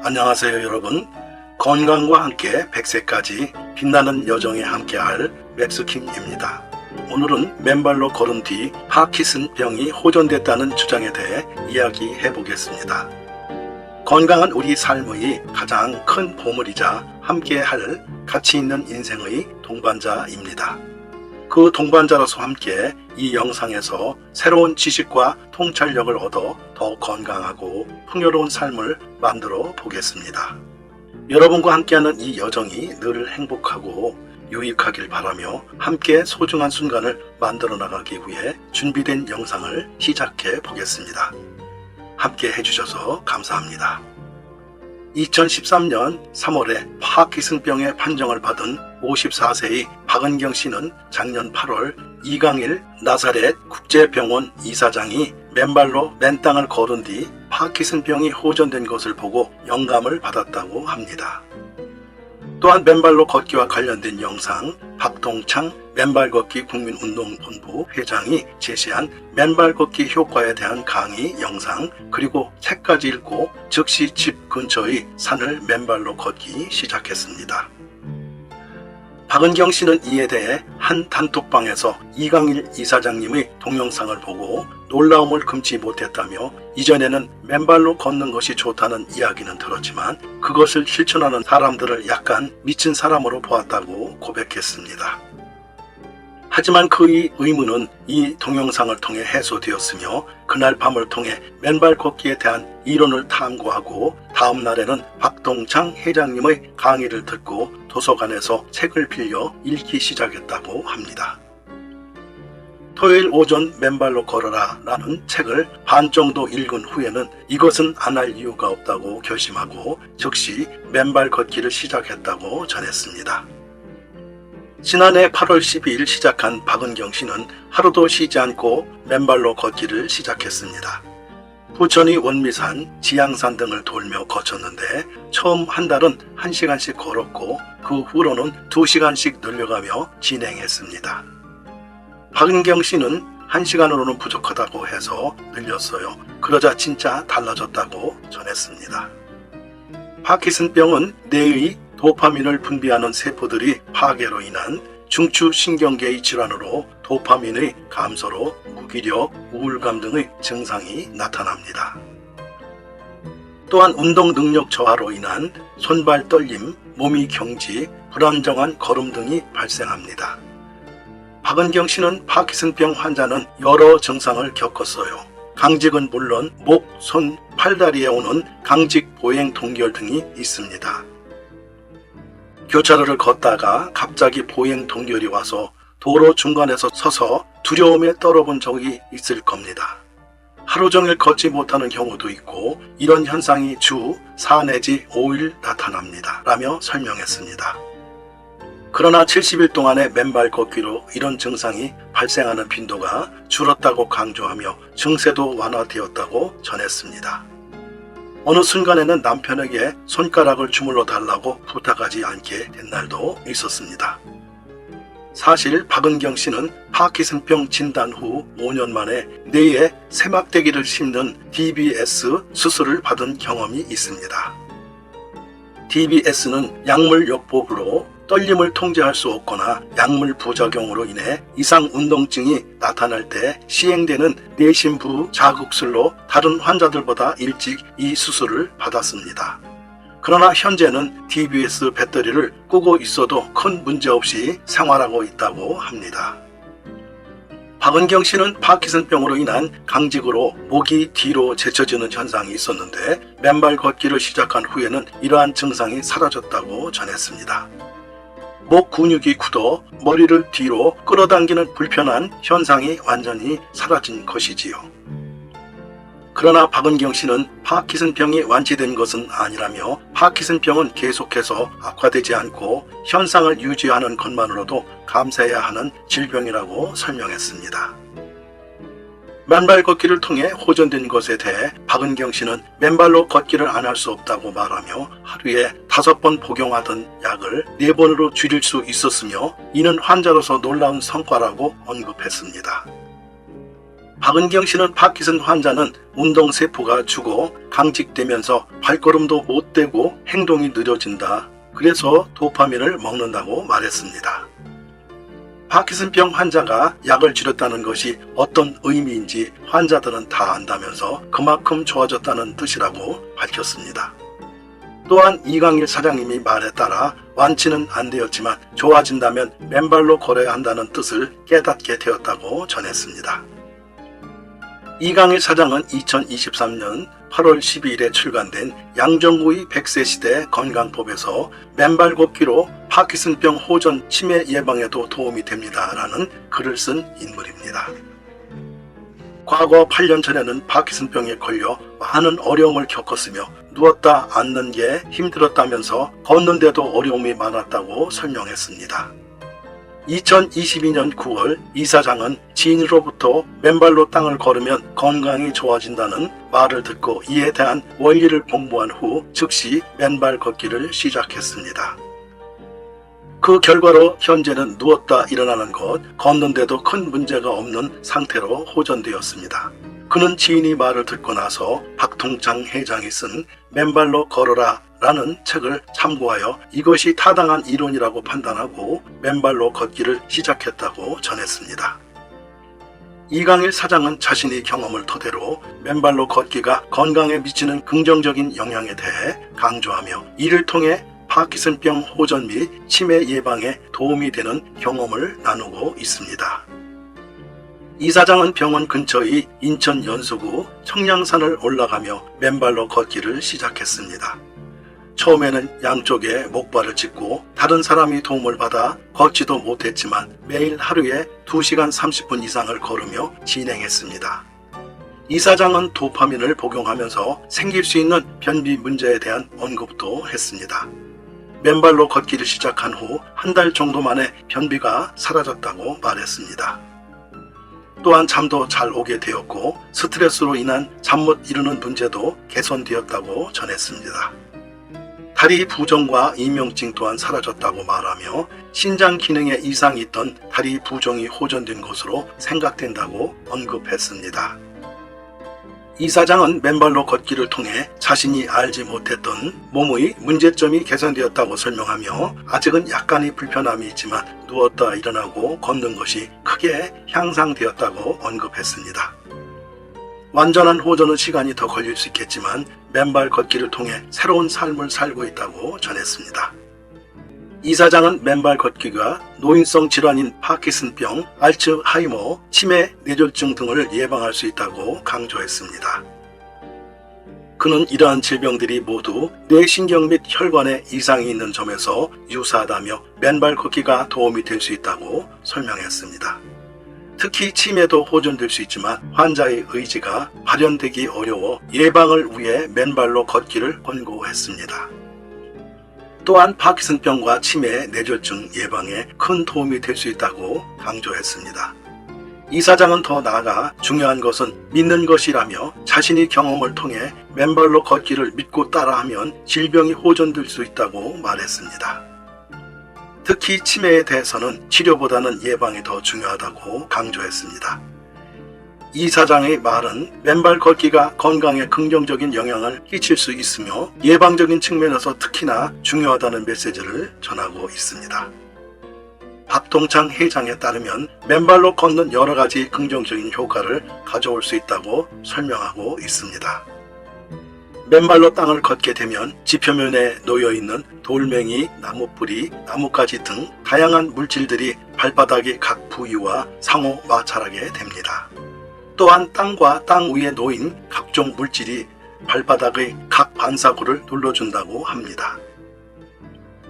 안녕하세요 여러분. 건강과 함께 100세까지 빛나는 여정에 함께할 맥스킴입니다. 오늘은 맨발로 걸은 뒤 파킨슨병이 호전됐다는 주장에 대해 이야기해 보겠습니다. 건강은 우리 삶의 가장 큰 보물이자 함께할 가치 있는 인생의 동반자입니다. 그 동반자로서 함께 이 영상에서 새로운 지식과 통찰력을 얻어 더 건강하고 풍요로운 삶을 만들어 보겠습니다. 여러분과 함께하는 이 여정이 늘 행복하고 유익하길 바라며 함께 소중한 순간을 만들어 나가기 위해 준비된 영상을 시작해 보겠습니다. 함께 해주셔서 감사합니다. 2013년 3월에 파킨슨병의 판정을 받은 54세의 박은경 씨는 작년 8월 이강일 나사렛 국제병원 이사장이 맨발로 맨땅을 걸은 뒤 파킨슨병이 호전된 것을 보고 영감을 받았다고 합니다. 또한 맨발로 걷기와 관련된 영상, 박동창 맨발걷기 국민운동본부 회장이 제시한 맨발걷기 효과에 대한 강의 영상, 그리고 책까지 읽고 즉시 집 근처의 산을 맨발로 걷기 시작했습니다. 박은경 씨는 이에 대해 한 단톡방에서 이강일 이사장님의 동영상을 보고 놀라움을 금치 못했다며, 이전에는 맨발로 걷는 것이 좋다는 이야기는 들었지만 그것을 실천하는 사람들을 약간 미친 사람으로 보았다고 고백했습니다. 하지만 그의 의문은 이 동영상을 통해 해소되었으며, 그날 밤을 통해 맨발 걷기에 대한 이론을 탐구하고 다음 날에는 박동창 회장님의 강의를 듣고 도서관에서 책을 빌려 읽기 시작했다고 합니다. 토요일 오전 맨발로 걸어라 라는 책을 반 정도 읽은 후에는 이것은 안 할 이유가 없다고 결심하고 즉시 맨발 걷기를 시작했다고 전했습니다. 지난해 8월 12일 시작한 박은경 씨는 하루도 쉬지 않고 맨발로 걷기를 시작했습니다. 부천의 원미산, 지향산 등을 돌며 거쳤는데 처음 한 달은 1시간씩 걸었고 그 후로는 2시간씩 늘려가며 진행했습니다. 박은경 씨는 1시간으로는 부족하다고 해서 늘렸어요. 그러자 진짜 달라졌다고 전했습니다. 파킨슨병은 뇌의 도파민을 분비하는 세포들이 파괴로 인한 중추신경계의 질환으로 도파민의 감소로 무기력, 우울감 등의 증상이 나타납니다. 또한 운동 능력 저하로 인한 손발 떨림, 몸이 경직, 불안정한 걸음 등이 발생합니다. 박은경 씨는 파킨슨병 환자는 여러 증상을 겪었어요. 강직은 물론 목, 손, 팔다리에 오는 강직 보행 동결 등이 있습니다. 교차로를 걷다가 갑자기 보행 동결이 와서 도로 중간에서 서서 두려움에 떨어본 적이 있을 겁니다. 하루 종일 걷지 못하는 경우도 있고 이런 현상이 주 4 내지 5일 나타납니다 라며 설명했습니다. 그러나 70일 동안의 맨발 걷기로 이런 증상이 발생하는 빈도가 줄었다고 강조하며 증세도 완화되었다고 전했습니다. 어느 순간에는 남편에게 손가락을 주물러 달라고 부탁하지 않게 된 날도 있었습니다. 사실 박은경 씨는 파킨슨병 진단 후 5년 만에 뇌에 세막대기를 심는 DBS 수술을 받은 경험이 있습니다. DBS는 약물요법으로 떨림을 통제할 수 없거나 약물 부작용으로 인해 이상 운동증이 나타날 때 시행되는 뇌신부 자극술로 다른 환자들보다 일찍 이 수술을 받았습니다. 그러나 현재는 DBS 배터리를 끄고 있어도 큰 문제 없이 생활하고 있다고 합니다. 박은경 씨는 파킨슨병으로 인한 강직으로 목이 뒤로 제쳐지는 현상이 있었는데 맨발 걷기를 시작한 후에는 이러한 증상이 사라졌다고 전했습니다. 목 근육이 굳어 머리를 뒤로 끌어당기는 불편한 현상이 완전히 사라진 것이지요. 그러나 박은경 씨는 파킨슨병이 완치된 것은 아니라며 파킨슨병은 계속해서 악화되지 않고 현상을 유지하는 것만으로도 감사해야 하는 질병이라고 설명했습니다. 맨발 걷기를 통해 호전된 것에 대해 박은경 씨는 맨발로 걷기를 안 할 수 없다고 말하며 하루에 5번 복용하던 약을 4번으로 줄일 수 있었으며 이는 환자로서 놀라운 성과라고 언급했습니다. 박은경 씨는 파킨슨 환자는 운동세포가 죽어 강직되면서 발걸음도 못 대고 행동이 느려진다. 그래서 도파민을 먹는다고 말했습니다. 파킨슨병 환자가 약을 줄였다는 것이 어떤 의미인지 환자들은 다 안다면서 그만큼 좋아졌다는 뜻이라고 밝혔습니다. 또한 이강일 사장님이 말에 따라 완치는 안 되었지만 좋아진다면 맨발로 걸어야 한다는 뜻을 깨닫게 되었다고 전했습니다. 이강일 사장은 2023년 8월 12일에 출간된 양정구의 100세 시대 건강법에서 맨발 걷기로 파킨슨병 호전 치매 예방에도 도움이 됩니다라는 글을 쓴 인물입니다. 과거 8년 전에는 파킨슨병에 걸려 많은 어려움을 겪었으며 누웠다 앉는 게 힘들었다면서 걷는데도 어려움이 많았다고 설명했습니다. 2022년 9월 이 사장은 지인으로부터 맨발로 땅을 걸으면 건강이 좋아진다는 말을 듣고 이에 대한 원리를 공부한 후 즉시 맨발 걷기를 시작했습니다. 그 결과로 현재는 누웠다 일어나는 것, 걷는데도 큰 문제가 없는 상태로 호전되었습니다. 그는 지인이 말을 듣고 나서 박통창 회장이 쓴 맨발로 걸어라 라는 책을 참고하여 이것이 타당한 이론이라고 판단하고 맨발로 걷기를 시작했다고 전했습니다. 이강일 사장은 자신의 경험을 토대로 맨발로 걷기가 건강에 미치는 긍정적인 영향에 대해 강조하며 이를 통해 파킨슨병 호전 및 치매 예방에 도움이 되는 경험을 나누고 있습니다. 이 사장은 병원 근처의 인천 연수구 청량산을 올라가며 맨발로 걷기를 시작했습니다. 처음에는 양쪽에 목발을 짚고 다른 사람이 도움을 받아 걷지도 못했지만 매일 하루에 2시간 30분 이상을 걸으며 진행했습니다. 이 사장은 도파민을 복용하면서 생길 수 있는 변비 문제에 대한 언급도 했습니다. 맨발로 걷기를 시작한 후 한 달 정도 만에 변비가 사라졌다고 말했습니다. 또한 잠도 잘 오게 되었고 스트레스로 인한 잠 못 이루는 문제도 개선되었다고 전했습니다. 다리 부종과 이명증 또한 사라졌다고 말하며 신장 기능에 이상이 있던 다리 부종이 호전된 것으로 생각된다고 언급했습니다. 이 사장은 맨발로 걷기를 통해 자신이 알지 못했던 몸의 문제점이 개선되었다고 설명하며 아직은 약간의 불편함이 있지만 누웠다 일어나고 걷는 것이 크게 향상되었다고 언급했습니다. 완전한 호전은 시간이 더 걸릴 수 있겠지만 맨발 걷기를 통해 새로운 삶을 살고 있다고 전했습니다. 이 사장은 맨발 걷기가 노인성 질환인 파킨슨병, 알츠하이머, 치매, 뇌졸중 등을 예방할 수 있다고 강조했습니다. 그는 이러한 질병들이 모두 뇌신경 및 혈관에 이상이 있는 점에서 유사하다며 맨발 걷기가 도움이 될 수 있다고 설명했습니다. 특히 치매도 호전될 수 있지만 환자의 의지가 발현되기 어려워 예방을 위해 맨발로 걷기를 권고했습니다. 또한 파킨슨병과 치매, 뇌졸중 예방에 큰 도움이 될 수 있다고 강조했습니다. 이 사장은 더 나아가 중요한 것은 믿는 것이라며 자신의 경험을 통해 맨발로 걷기를 믿고 따라하면 질병이 호전될 수 있다고 말했습니다. 특히 치매에 대해서는 치료보다는 예방이 더 중요하다고 강조했습니다. 이 사장의 말은 맨발 걷기가 건강에 긍정적인 영향을 끼칠 수 있으며 예방적인 측면에서 특히나 중요하다는 메시지를 전하고 있습니다. 박통창 회장에 따르면 맨발로 걷는 여러 가지 긍정적인 효과를 가져올 수 있다고 설명하고 있습니다. 맨발로 땅을 걷게 되면 지표면에 놓여있는 돌멩이, 나무뿌리, 나뭇가지 등 다양한 물질들이 발바닥의 각 부위와 상호 마찰하게 됩니다. 또한 땅과 땅 위에 놓인 각종 물질이 발바닥의 각 반사구를 눌러준다고 합니다.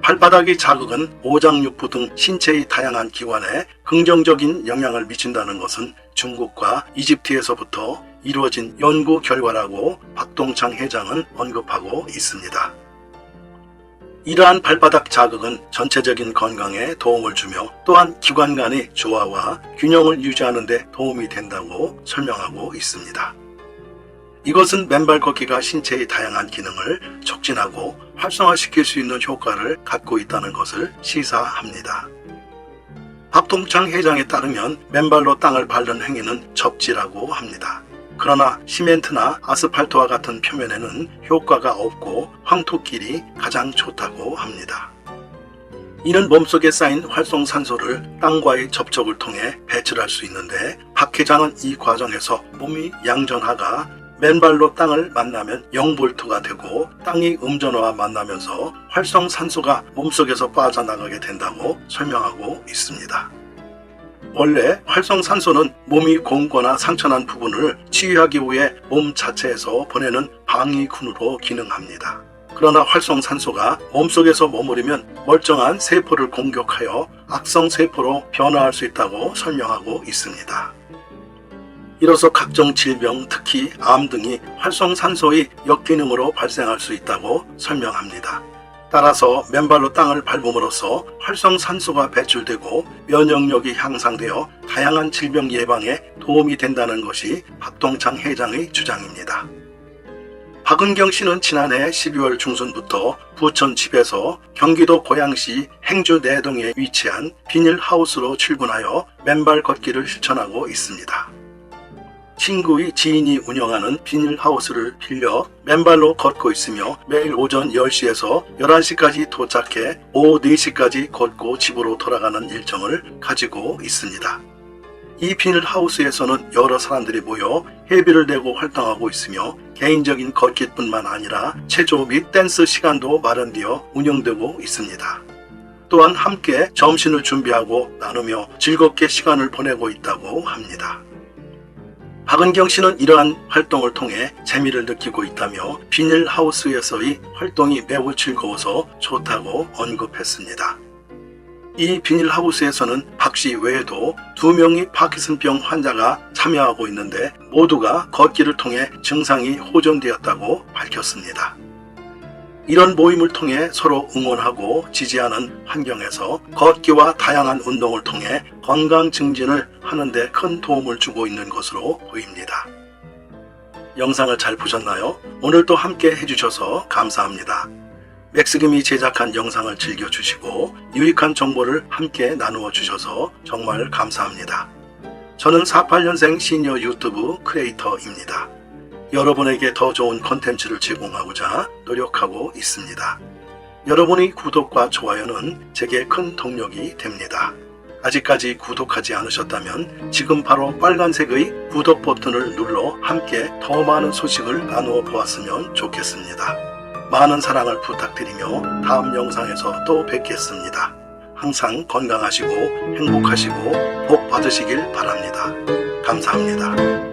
발바닥의 자극은 오장육부 등 신체의 다양한 기관에 긍정적인 영향을 미친다는 것은 중국과 이집트에서부터 이루어진 연구 결과라고 박동창 회장은 언급하고 있습니다. 이러한 발바닥 자극은 전체적인 건강에 도움을 주며 또한 기관 간의 조화와 균형을 유지하는 데 도움이 된다고 설명하고 있습니다. 이것은 맨발 걷기가 신체의 다양한 기능을 촉진하고 활성화시킬 수 있는 효과를 갖고 있다는 것을 시사합니다. 박동창 회장에 따르면 맨발로 땅을 밟는 행위는 접지라고 합니다. 그러나 시멘트나 아스팔트와 같은 표면에는 효과가 없고 황토길이 가장 좋다고 합니다. 이는 몸속에 쌓인 활성산소를 땅과의 접촉을 통해 배출할 수 있는데 박 회장은 이 과정에서 몸이 양전하가 맨발로 땅을 만나면 0볼트가 되고 땅이 음전화와 만나면서 활성산소가 몸속에서 빠져나가게 된다고 설명하고 있습니다. 원래 활성산소는 몸이 곪거나 상처난 부분을 치유하기 위해 몸 자체에서 보내는 방위군으로 기능합니다. 그러나 활성산소가 몸속에서 머무르면 멀쩡한 세포를 공격하여 악성세포로 변화할 수 있다고 설명하고 있습니다. 이로써 각종 질병, 특히 암 등이 활성산소의 역기능으로 발생할 수 있다고 설명합니다. 따라서 맨발로 땅을 밟음으로써 활성산소가 배출되고 면역력이 향상되어 다양한 질병 예방에 도움이 된다는 것이 박동창 회장의 주장입니다. 박은경 씨는 지난해 12월 중순부터 부천 집에서 경기도 고양시 행주 내동에 위치한 비닐하우스로 출근하여 맨발 걷기를 실천하고 있습니다. 친구의 지인이 운영하는 비닐하우스를 빌려 맨발로 걷고 있으며 매일 오전 10시에서 11시까지 도착해 오후 4시까지 걷고 집으로 돌아가는 일정을 가지고 있습니다. 이 비닐하우스에서는 여러 사람들이 모여 회비를 내고 활동하고 있으며 개인적인 걷기뿐만 아니라 체조 및 댄스 시간도 마련되어 운영되고 있습니다. 또한 함께 점심을 준비하고 나누며 즐겁게 시간을 보내고 있다고 합니다. 박은경 씨는 이러한 활동을 통해 재미를 느끼고 있다며 비닐하우스에서의 활동이 매우 즐거워서 좋다고 언급했습니다. 이 비닐하우스에서는 박 씨 외에도 2명의 파킨슨병 환자가 참여하고 있는데 모두가 걷기를 통해 증상이 호전되었다고 밝혔습니다. 이런 모임을 통해 서로 응원하고 지지하는 환경에서 걷기와 다양한 운동을 통해 건강 증진을 하는 데 큰 도움을 주고 있는 것으로 보입니다. 영상을 잘 보셨나요? 오늘도 함께 해주셔서 감사합니다. 맥스김이 제작한 영상을 즐겨주시고 유익한 정보를 함께 나누어 주셔서 정말 감사합니다. 저는 48년생 시니어 유튜브 크리에이터입니다. 여러분에게 더 좋은 콘텐츠를 제공하고자 노력하고 있습니다. 여러분의 구독과 좋아요는 제게 큰 동력이 됩니다. 아직까지 구독하지 않으셨다면 지금 바로 빨간색의 구독 버튼을 눌러 함께 더 많은 소식을 나누어 보았으면 좋겠습니다. 많은 사랑을 부탁드리며 다음 영상에서 또 뵙겠습니다. 항상 건강하시고 행복하시고 복 받으시길 바랍니다. 감사합니다.